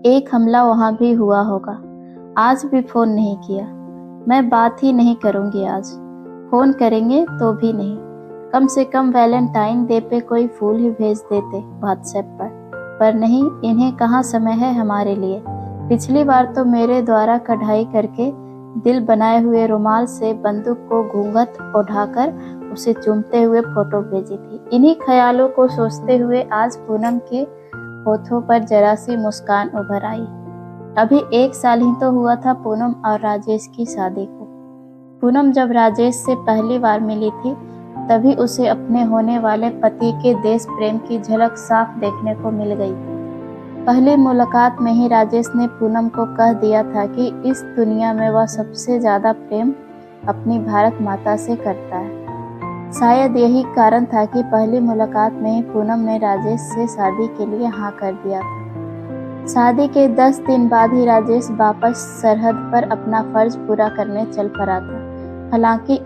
एक हमला वहाँ भी हुआ होगा। आज भी फ़ोन नहीं किया। मैं बात ही नहीं करूँगी आज। फ़ोन करेंगे तो भी नहीं। कम से कम वैलेंटाइन डे पे कोई फूल ही भेज देते व्हाट्सएप पर नहीं, इन्हें कहाँ समय है हमारे लिए। पिछली बार तो मेरे द्वारा कढ़ाई करके दिल बनाए हुए रुमाल से बंदूक को घूंघट उठाकर उसे चूमते हुए फोटो भेजी थी। इन्हीं ख्यालों को सोचते हुए आज पूनम के होठों पर जरा सी मुस्कान उभर आई। अभी 1 साल ही तो हुआ था पूनम और राजेश की शादी को। पूनम जब राजेश से पहली बार मिली थी तभी उसे अपने होने वाले पति के देश प्रेम की झलक साफ देखने को मिल गई थी। पहली मुलाकात में ही राजेश ने पूनम को कह दिया था कि इस दुनिया में वह सबसे ज़्यादा प्रेम अपनी भारत माता से करता है। शायद यही कारण था कि पहली मुलाकात में ही पूनम ने राजेश से शादी के लिए हाँ कर दिया था। शादी के 10 दिन बाद ही राजेश वापस सरहद पर अपना फर्ज पूरा करने चल पड़ा था। हालांकि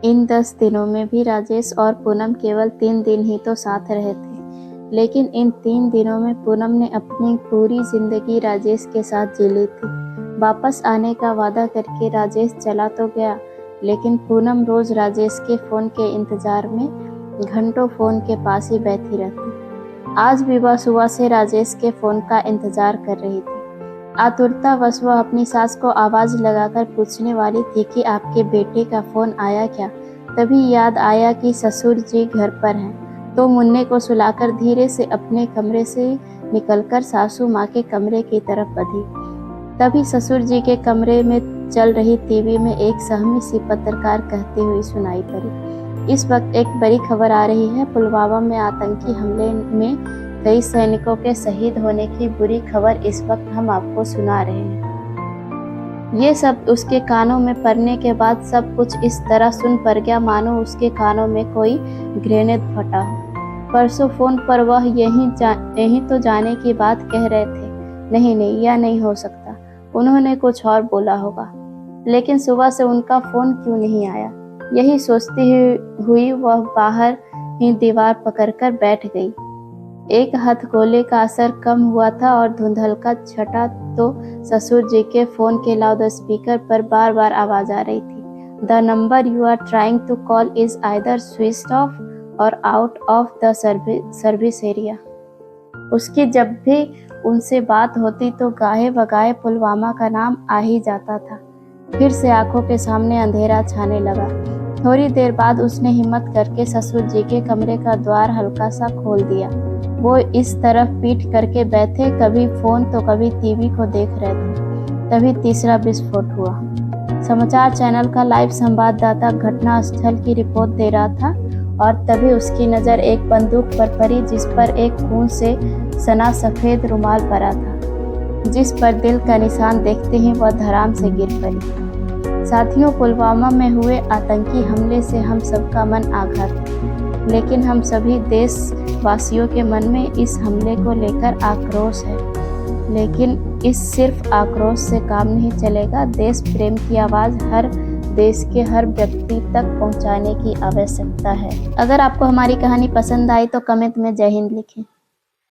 इन 10 दिनों में भी राजेश और पूनम केवल 3 दिन ही तो साथ रहे थे, लेकिन इन 3 दिनों में पूनम ने अपनी पूरी जिंदगी राजेश के साथ जी ली थी। वापस आने का वादा करके राजेश चला तो गया, लेकिन पूनम रोज राजेश के फ़ोन के इंतज़ार में घंटों फ़ोन के पास ही बैठी रहती। आज भी वह सुबह से राजेश के फ़ोन का इंतज़ार कर रही थी। आतुरतावश वह अपनी सास को आवाज़ लगाकर पूछने वाली थी कि आपके बेटे का फ़ोन आया क्या। तभी याद आया कि ससुर जी घर पर हैं, तो मुन्ने को सुलाकर धीरे से अपने कमरे से निकलकर सासू माँ के कमरे की तरफ बढ़ी। तभी ससुर जी के कमरे में चल रही टीवी में एक सहमी सी पत्रकार कहती हुई सुनाई पड़ी, इस वक्त एक बड़ी खबर आ रही है। पुलवामा में आतंकी हमले में कई सैनिकों के शहीद होने की बुरी खबर इस वक्त हम आपको सुना रहे हैं। ये सब उसके कानों में पड़ने के बाद सब कुछ इस तरह सुन पड़ गया मानो उसके कानों में कोई ग्रेनेड फटा हो। परसों फ़ोन पर वह यहीं तो जाने की बात कह रहे थे। नहीं, यह नहीं हो सकता। उन्होंने कुछ और बोला होगा, लेकिन सुबह से उनका फ़ोन क्यों नहीं आया। यही सोचती हुई वह बाहर ही दीवार पकड़कर बैठ गई। एक हथगोले का असर कम हुआ था और धुंधलका छटा तो ससुर जी के फ़ोन के लाउड स्पीकर पर बार बार आवाज़ आ रही थी, the number you are trying to call is either switched off और out of the service area. उसकी जब भी उनसे बात होती तो गाहे बगाहे पुलवामा का नाम आ ही जाता था। फिर से आंखों के सामने अंधेरा छाने लगा। थोड़ी देर बाद उसने हिम्मत करके ससुर जी के कमरे का द्वार हल्का सा खोल दिया। वो इस तरफ पीठ करके बैठे, कभी फ़ोन तो कभी टीवी को देख रहे थे। तभी तीसरा विस्फोट हुआ। समाचार चैनल का लाइव संवाददाता घटना स्थल की रिपोर्ट दे रहा था और तभी उसकी नज़र एक बंदूक पर पड़ी जिस पर एक खून से सना सफ़ेद रुमाल पड़ा था, जिस पर दिल का निशान देखते ही वह धड़ाम से गिर पड़ी। साथियों, पुलवामा में हुए आतंकी हमले से हम सबका मन आघात, लेकिन हम सभी देशवासियों के मन में इस हमले को लेकर आक्रोश है। लेकिन इस सिर्फ आक्रोश से काम नहीं चलेगा। देश प्रेम की आवाज़ हर देश के हर व्यक्ति तक पहुंचाने की आवश्यकता है। अगर आपको हमारी कहानी पसंद आई तो कमेंट में जय हिंद लिखें।